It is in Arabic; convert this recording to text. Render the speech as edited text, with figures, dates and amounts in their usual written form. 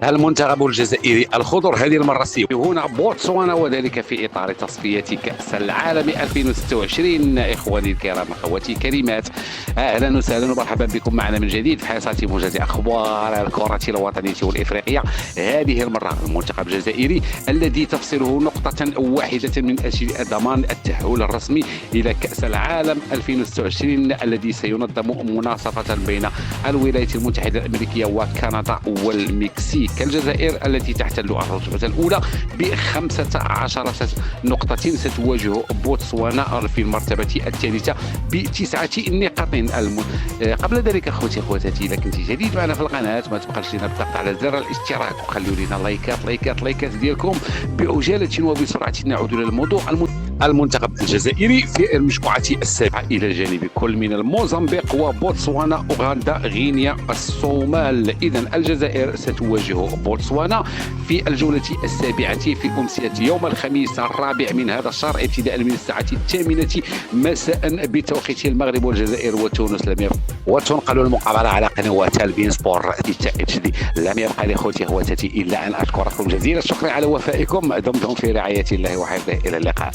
المنتخب الجزائري الخضر هذه المرة سيواجه بوتسوانا، وذلك في إطار تصفية كأس العالم 2026. إخواني الكرام، أخواتي الكريمات، أهلا وسهلا ومرحبا بكم معنا من جديد في حصة موجز أخبار الكرة الوطنية والإفريقية. هذه المرة المنتخب الجزائري الذي تفصله نقطة واحدة من أجل ضمان التأهل الرسمي إلى كأس العالم 2026 الذي سينظم مناصفة بين الولايات المتحدة الأمريكية وكندا والمكسيك. الجزائر التي تحتل الرتبة الأولى ب15 نقطة ستواجه بوتسوانا في المرتبة الثالثة ب9 نقاط. قبل ذلك أخوتي أخواتاتي، إذا كنت جديد معنا في القناة ما تبقاش لنا بالضغط على زر الاشتراك وخلوا لنا لايكات ديالكم. بعجالة وبسرعة نعود إلى الموضوع. المنتخب الجزائري في المجموعة السابعة إلى جانب كل من الموزمبيق وبوتسوانا أوغندا غينيا الصومال. إذن الجزائر ستواجه بوتسوانا في الجولة السابعة في أمسية يوم الخميس 4 من هذا الشهر ابتداء من الساعة 8 مساء بتوقيت المغرب والجزائر وتونس. وتنقل المقابلة على قنوات البين سبور 6 HD. لم يبقى لأخوتي أخواتي إلا أن أشكركم جزيل الشكر على وفائكم. دمتم في رعاية الله وحفظه. إلى اللقاء.